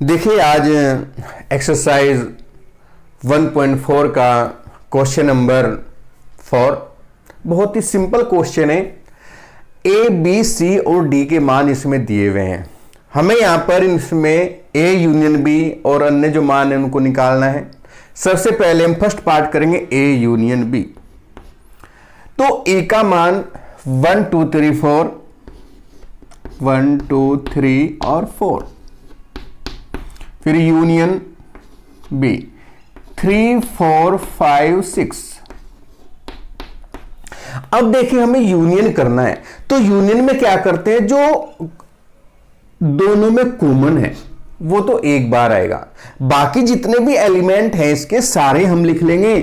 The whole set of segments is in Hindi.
देखिए आज एक्सरसाइज 1.4 का क्वेश्चन नंबर 4 बहुत ही सिंपल क्वेश्चन है। ए बी सी और डी के मान इसमें दिए हुए हैं। हमें यहां पर इसमें ए यूनियन बी और अन्य जो मान है उनको निकालना है। सबसे पहले हम फर्स्ट पार्ट करेंगे ए यूनियन बी। तो ए का मान 1 2 3 4 1 2 3 और 4, फिर यूनियन बी 3 4 5 6। अब देखिए हमें यूनियन करना है, तो यूनियन में क्या करते हैं, जो दोनों में कॉमन है वो तो एक बार आएगा, बाकी जितने भी एलिमेंट हैं इसके सारे हम लिख लेंगे।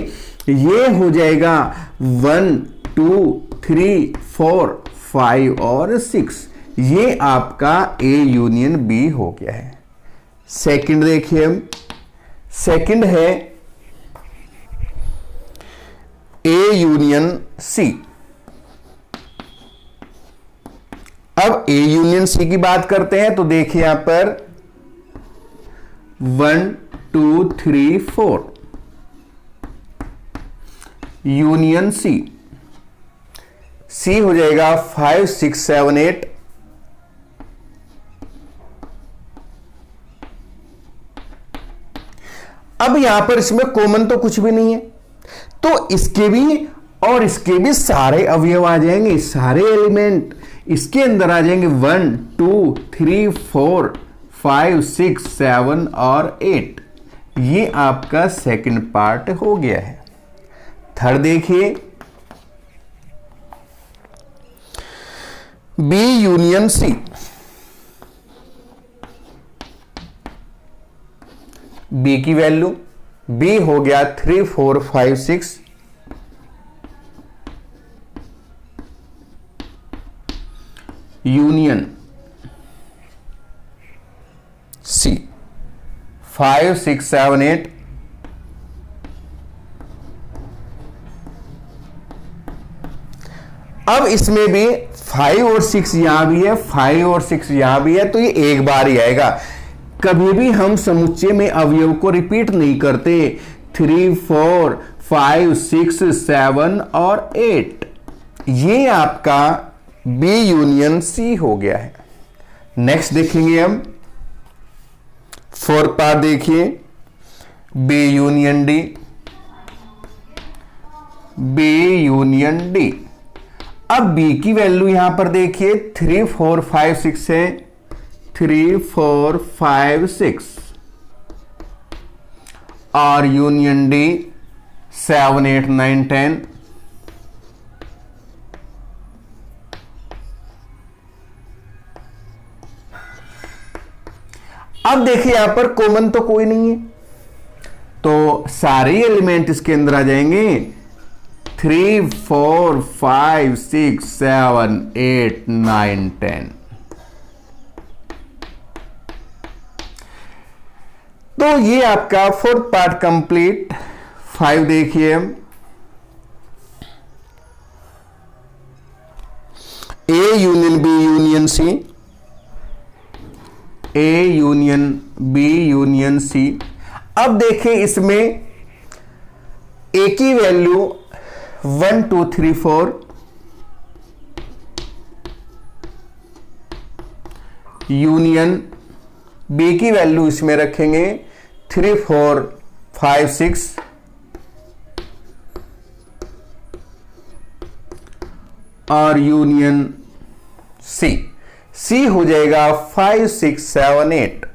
ये हो जाएगा 1 2 3 4 5 और 6। ये आपका ए यूनियन बी हो गया है। सेकंड देखिए, हम सेकंड है ए यूनियन सी। अब ए यूनियन सी की बात करते हैं, तो देखिए यहां पर 1 2 3 4 यूनियन सी, सी हो जाएगा 5 6 7 8। अब यहां पर इसमें कॉमन तो कुछ भी नहीं है, तो इसके भी और इसके भी सारे अवयव आ जाएंगे, सारे एलिमेंट इसके अंदर आ जाएंगे। 1 2 3 4 5 6 7 और 8। ये आपका सेकंड पार्ट हो गया है। थर्ड देखिए बी यूनियन सी। बी की वैल्यू, बी हो गया 3 4 5 6, यूनियन सी 5 6 7 8। अब इसमें भी 5 और 6 यहां भी है, 5 और 6 यहां भी है, तो ये एक बार ही आएगा। कभी भी हम समुच्चय में अवयव को रिपीट नहीं करते। 3 4 5 6 7 और 8, ये आपका बी यूनियन सी हो गया है। नेक्स्ट देखेंगे हम फोर्थ पार्ट, देखिए B union D. B union D, अब बी की वैल्यू यहां पर देखिए 3 4 5 6 है, 3 4 5 6 और यूनियन डी 7 8 9 10। अब देखिए यहां पर कॉमन तो कोई नहीं है, तो सारे एलिमेंट इसके अंदर आ जाएंगे। 3 4 5 6 7 8 9 10। तो ये आपका फोर्थ पार्ट कंप्लीट। 5 देखिए, A union B union C. A union B union C. अब देखिए इसमें ए की वैल्यू 1 2 3 4, यूनियन बी की वैल्यू इसमें रखेंगे 3 4 5 6 और यूनियन सी, सी हो जाएगा 5 6 7 8।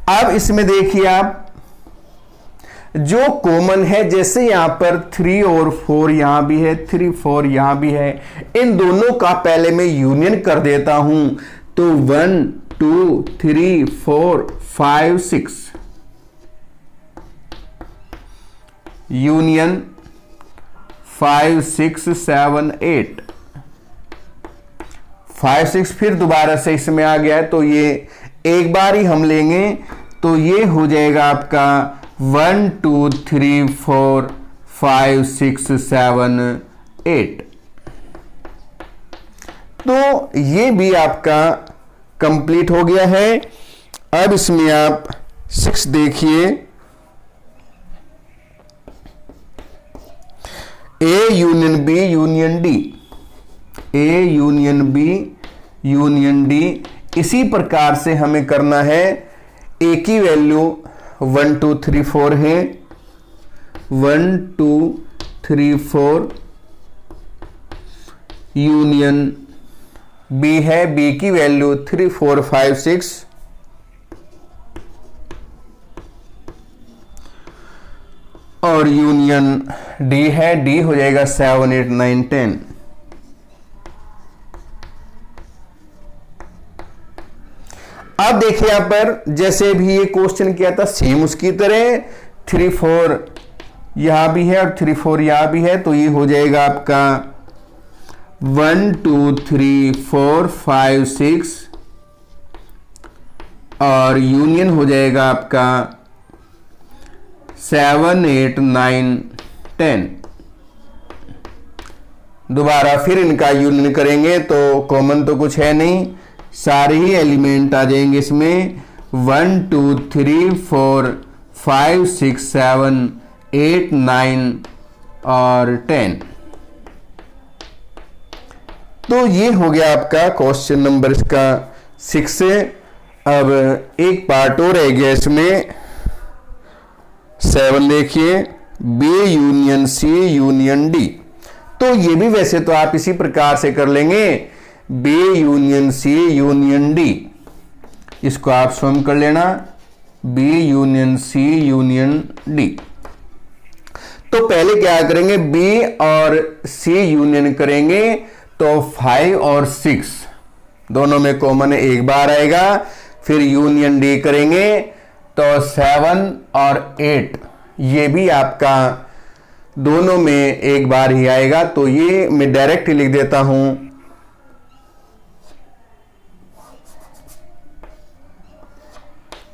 अब इसमें देखिए आप जो कॉमन है, जैसे यहां पर 3 और 4 यहां भी है, 3 4 यहां भी है, इन दोनों का पहले मैं यूनियन कर देता हूं। तो 1 2 3 4 5 6 यूनियन 5 6 7 8। 5 6 फिर दोबारा से इसमें आ गया है, तो ये एक बार ही हम लेंगे, तो ये हो जाएगा आपका 1 2 3 4 5 6 7 8। तो ये भी आपका कंप्लीट हो गया है। अब इसमें आप 6 देखिए, A union B union D, A union B union D. इसी प्रकार से हमें करना है, ए की वैल्यू 1 2 3 4 है, 1 2 3 4 यूनियन बी है, बी की वैल्यू 3 4 5 6, और यूनियन डी है, डी हो जाएगा 7 8 9 10। अब देखिए यहां पर जैसे भी ये क्वेश्चन किया था सेम उसकी तरह 3 4 यहां भी है और 3 4 यहां भी है, तो ये हो जाएगा आपका 1 2 3 4 5 6 और यूनियन हो जाएगा आपका 7 8 9 10। दोबारा फिर इनका यूनियन करेंगे तो कॉमन तो कुछ है नहीं, सारे ही एलिमेंट आ जाएंगे इसमें, 1 2 3 4 5 6 7 8 9 और 10। तो ये हो गया आपका क्वेश्चन नंबर इसका 6 से। अब एक पार्ट और रह गया इसमें, 7 देखिए, B union C union D. तो ये भी वैसे तो आप इसी प्रकार से कर लेंगे, B union C union D, इसको आप सम कर लेना, B union C union D. तो पहले क्या करेंगे, बी और सी यूनियन करेंगे तो 5 और 6 दोनों में कॉमन एक बार आएगा, फिर यूनियन डी करेंगे तो 7 और 8 ये भी आपका दोनों में एक बार ही आएगा। तो ये मैं डायरेक्ट लिख देता हूं,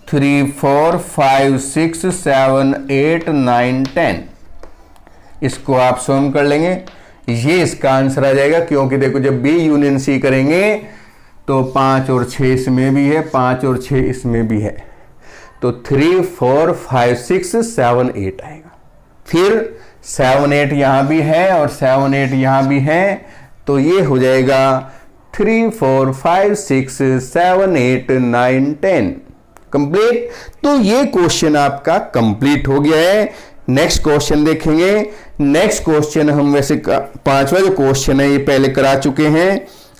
3 4 5 6 7 8 9 10। इसको आप सम कर लेंगे, ये इसका आंसर आ जाएगा, क्योंकि देखो जब बी यूनियन सी करेंगे तो 5 और 6 इसमें भी है, 5 और 6 इसमें भी है, तो 3 4 5 6 7 8 आएगा। फिर 7 8 यहां भी है और 7 8 यहां भी है, तो ये हो जाएगा 3 4 5 6 7 8 9 10 कंप्लीट। तो ये क्वेश्चन आपका कंप्लीट हो गया है। नेक्स्ट क्वेश्चन देखेंगे। नेक्स्ट क्वेश्चन हम वैसे 5वां जो क्वेश्चन है ये पहले करा चुके हैं,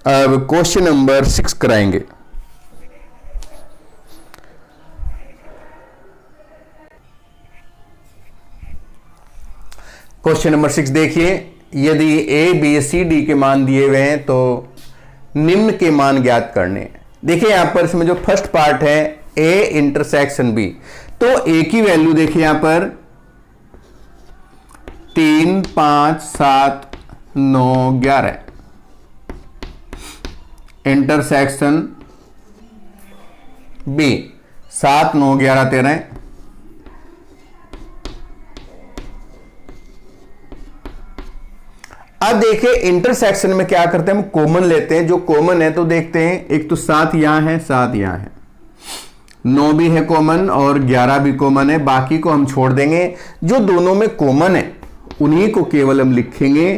अब क्वेश्चन नंबर 6 कराएंगे। क्वेश्चन नंबर 6 देखिए, यदि ए बी सी डी के मान दिए हुए हैं तो निम्न के मान ज्ञात करने। देखिए यहां पर इसमें जो फर्स्ट पार्ट है ए इंटरसेक्शन बी, तो ए की वैल्यू देखिए यहां पर 3 5 7 9 11, इंटरसेक्शन बी 7 9 11 13। अब देखिए इंटरसेक्शन में क्या करते हैं, हम कॉमन लेते हैं, जो कॉमन है तो देखते हैं, एक तो 7 यहां है 7 यहां है, 9 भी है कॉमन और 11 भी कॉमन है, बाकी को हम छोड़ देंगे। जो दोनों में कॉमन है उन्हीं को केवल हम लिखेंगे,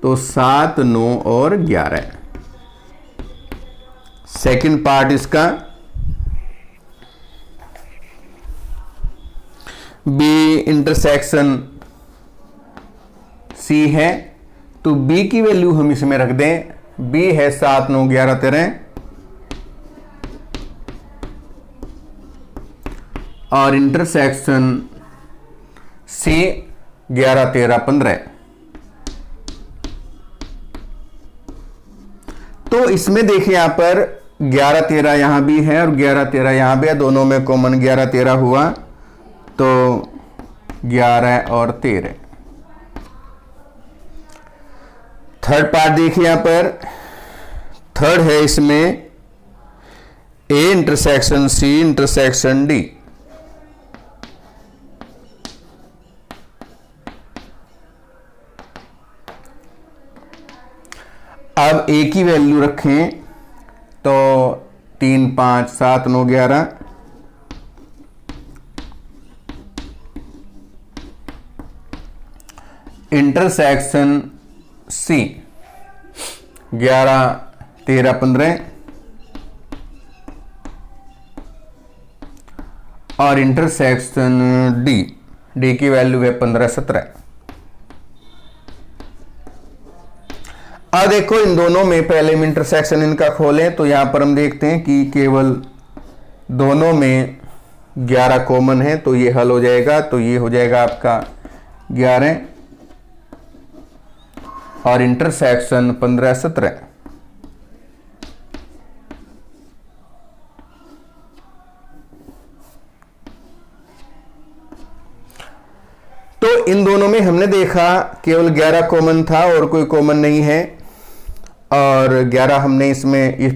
तो 7 9 और 11। सेकंड पार्ट इसका बी इंटरसेक्शन सी है, तो बी की वैल्यू हम इसमें रख दें, बी है 7 9 11 13 और इंटरसेक्शन सी 11 13 15। तो इसमें देखिए यहां पर 11 13 यहां भी है और 11 13 यहां भी है, दोनों में कॉमन 11 13 हुआ, तो 11 और 13। थर्ड पार्ट देखिए यहां पर, थर्ड है इसमें A intersection C intersection D. अब ए की वैल्यू रखें तो 3 5 7 9 11, इंटरसेक्शन सी 11 13 15 और इंटरसेक्शन डी की वैल्यू है 15 17। अब देखो इन दोनों में पहले हम इंटरसेक्शन इनका खोलें तो यहां पर हम देखते हैं कि केवल दोनों में 11 कॉमन है, तो ये हल हो जाएगा। तो ये हो जाएगा आपका 11 और इंटरसेक्शन 15 17। तो इन दोनों में हमने देखा केवल 11 कॉमन था और कोई कॉमन नहीं है, और 11 हमने इसमें ये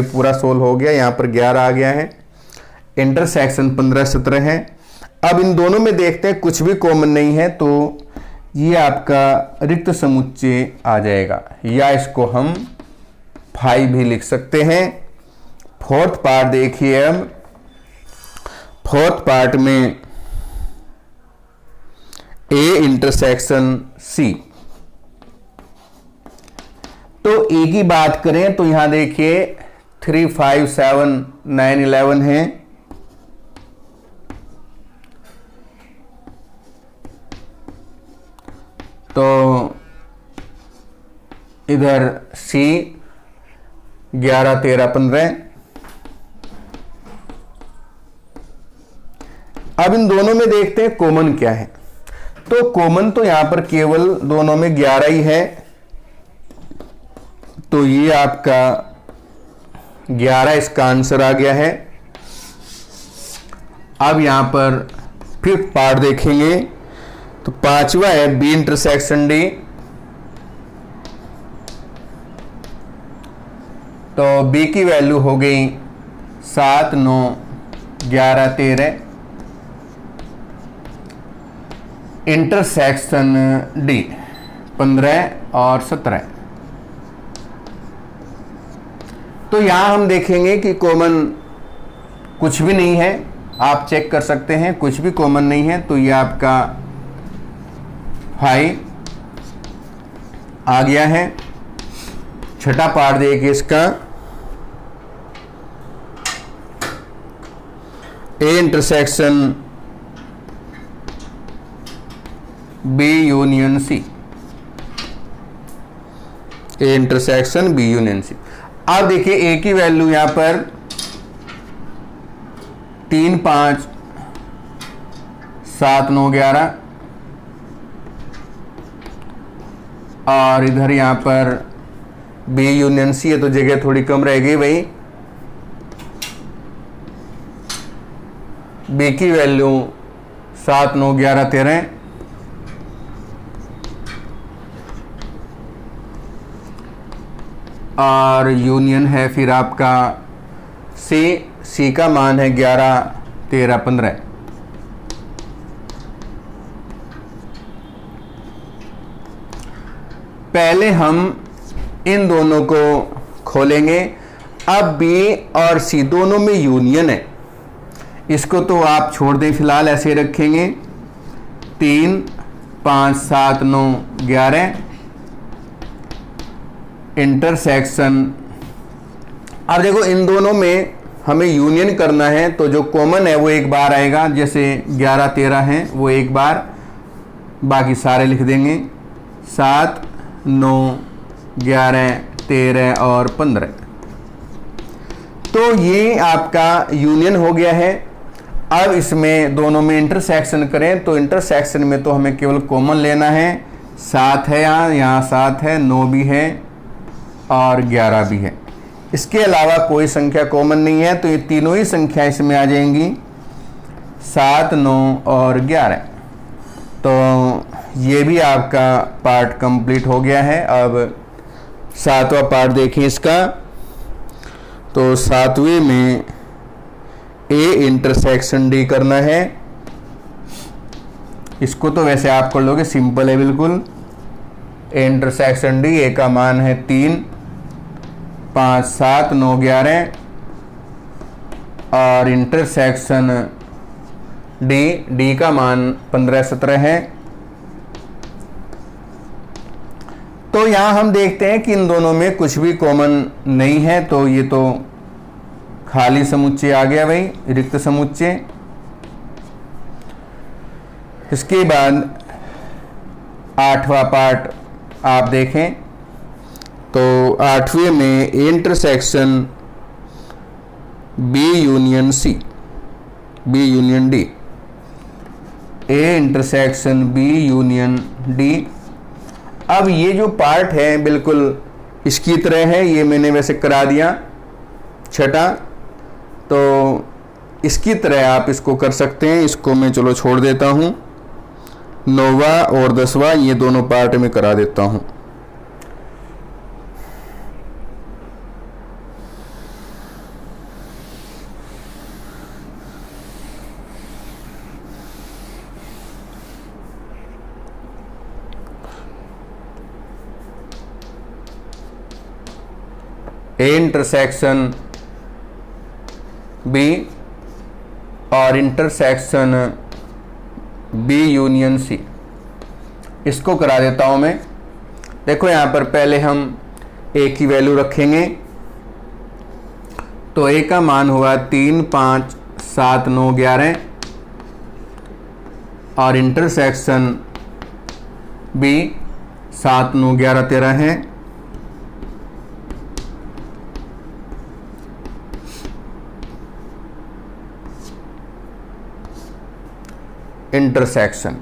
पूरा सोल्व हो गया, यहां पर 11 आ गया है। इंटरसेक्शन 15 17 है। अब इन दोनों में देखते हैं कुछ भी कॉमन नहीं है, तो ये आपका रिक्त समुच्चय आ जाएगा, या इसको हम 5 भी लिख सकते हैं। फोर्थ पार्ट देखिए, अब फोर्थ पार्ट में ए इंटरसेक्शन सी। तो ए की बात करें तो यहां देखिए 3 5 7 9 11 है, तो इधर सी 11 13 15। अब इन दोनों में देखते हैं कॉमन क्या है। तो कॉमन तो यहां पर केवल दोनों में 11 ही है, तो ये आपका 11 इसका आंसर आ गया है। अब यहां पर फिफ्थ पार्ट देखेंगे तो पांचवा है बी इंटरसेक्शन डी। तो बी की वैल्यू हो गई 7 9 11 13, इंटरसेक्शन डी 15 और 17। तो यहां हम देखेंगे कि कॉमन कुछ भी नहीं है, आप चेक कर सकते हैं, कुछ भी कॉमन नहीं है। तो ये आपका 5 आ गया है। छठा पार्ट देखिए इसका, A intersection B union C, A intersection B union C. अब देखिए ए की वैल्यू यहां पर 3 5 7 9 11, और इधर यहां पर बी यूनियन सी है तो जगह थोड़ी कम रहेगी भाई। बी की वैल्यू 7 9 11 13, और यूनियन है फिर आपका सी का मान है 11 13 15। पहले हम इन दोनों को खोलेंगे। अब बी और सी दोनों में यूनियन है, इसको तो आप छोड़ दें, फिलहाल ऐसे रखेंगे। 3 5 7 9 11, इंटरसेक्शन। अब देखो इन दोनों में हमें यूनियन करना है, तो जो कॉमन है वो एक बार आएगा, जैसे 11 13 है वो एक बार, बाकी सारे लिख देंगे। 7 9 11 13 और 15। तो ये आपका यूनियन हो गया है। अब इसमें दोनों में इंटरसेक्शन करें तो इंटरसेक्शन में तो हमें केवल कॉमन लेना है। 7 है, यहाँ 7 है, 9 भी है और 11 भी है। इसके अलावा कोई संख्या कॉमन नहीं है, तो ये तीनों ही संख्या इसमें आ जाएंगी, 7 9 और 11। तो ये भी आपका पार्ट कंप्लीट हो गया है। अब 7वां पार्ट देखें इसका, तो 7वें में ए इंटरसेक्शन डी करना है। इसको तो वैसे आप कर लोगे, सिंपल है बिल्कुल। ए इंटरसेक्शन डी, ए का मान है 3 5 7 9 11 और इंटरसेक्शन डी का मान 15 17 है। तो यहां हम देखते हैं कि इन दोनों में कुछ भी कॉमन नहीं है, तो ये तो खाली समुच्चय आ गया भाई, रिक्त समुच्चय। इसके बाद 8वां पार्ट आप देखें तो 8वें में intersection B union C, B union D, A intersection B union D. अब ये जो पार्ट है बिल्कुल इसकी तरह है, ये मैंने वैसे करा दिया छठा, तो इसकी तरह आप इसको कर सकते हैं। इसको मैं चलो छोड़ देता हूं, 9वां और 10वां ये दोनों पार्ट में करा देता हूं। ए इंटरसेक्शन बी और इंटरसेक्शन बी यूनियन सी, इसको करा देता हूं मैं। देखो यहां पर पहले हम ए की वैल्यू रखेंगे, तो ए का मान हुआ 3 5 7 9 11 और इंटरसेक्शन बी 7 9 11 13 है। इंटरसेक्शन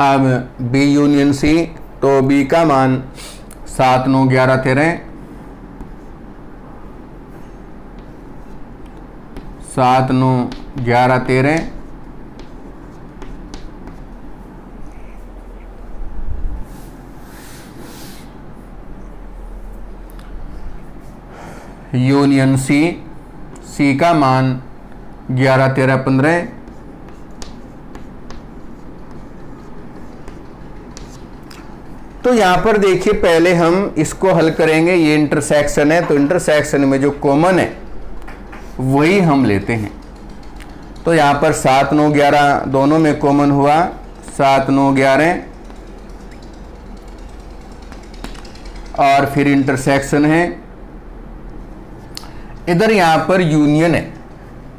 अब बी यूनियन सी, तो बी का मान 7 9 11 13, 7 9 11 13, यूनियन सी, सी का मान 11 13 15। तो यहां पर देखिए पहले हम इसको हल करेंगे, ये इंटरसेक्शन है तो इंटरसेक्शन में जो कॉमन है वही हम लेते हैं। तो यहां पर 7 9 11 दोनों में कॉमन हुआ, 7 9 11 और फिर इंटरसेक्शन है। इधर यहां पर यूनियन है,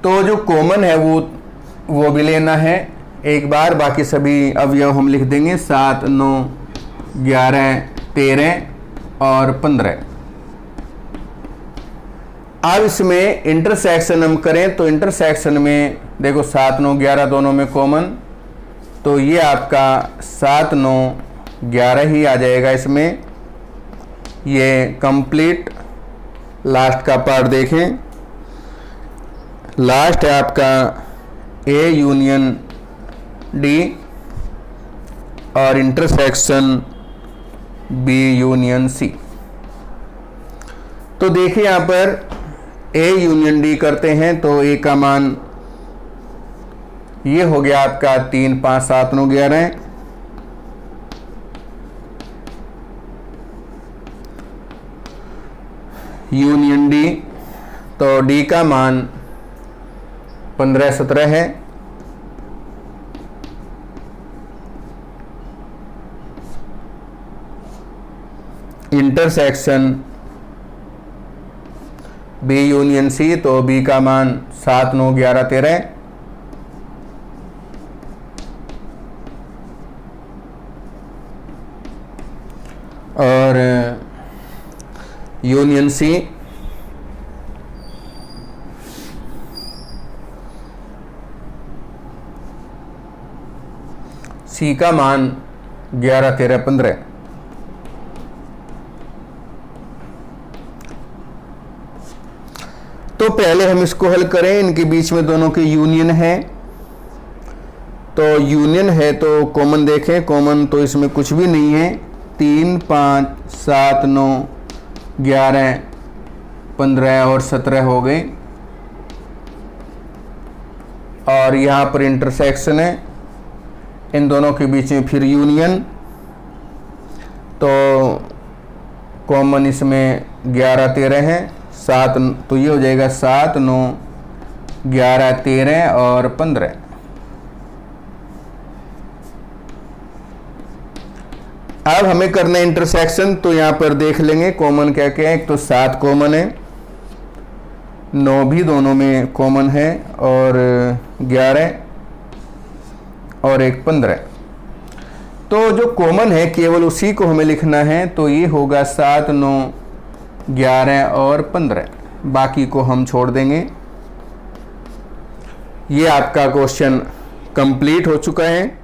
तो जो कॉमन है वो भी लेना है एक बार। बाकी सभी अवयव हम लिख देंगे 7 9 11 13 और 15। अब इसमें इंटरसेक्शन हम करें तो इंटरसेक्शन में देखो 7 9 11 दोनों में कॉमन, तो ये आपका 7 9 11 ही आ जाएगा इसमें। ये कंप्लीट। लास्ट का पार्ट देखें, लास्ट है आपका ए यूनियन डी और इंटरसेक्शन बी यूनियन सी। तो देखिए यहां पर ए यूनियन डी करते हैं तो ए का मान ये हो गया आपका 3 5 7 9 11। यूनियन डी, तो डी का मान 15 17 है। इंटरसेक्शन बी यूनियन सी, तो बी का मान 7 9 11 13। और यूनियन सी सी का मान 11 13 15। तो पहले हम इसको हल करें, इनके बीच में दोनों के यूनियन है, तो यूनियन है तो कॉमन देखें, कॉमन तो इसमें कुछ भी नहीं है। 3 5 7 9 11 15 और 17 हो गए। और यहाँ पर इंटरसेक्शन है, इन दोनों के बीच में फिर यूनियन, तो कॉमन इसमें 11 13 है, 7 तो ये हो जाएगा 7 9 11 13 और 15। अब हमें करना है इंटरसेक्शन, तो यहाँ पर देख लेंगे कॉमन क्या क्या है। एक तो 7 कॉमन है, 9 भी दोनों में कॉमन है, और 11 और एक 15। तो जो कॉमन है केवल उसी को हमें लिखना है, तो ये होगा 7 9 11 और 15, बाकी को हम छोड़ देंगे। ये आपका क्वेश्चन कंप्लीट हो चुका है।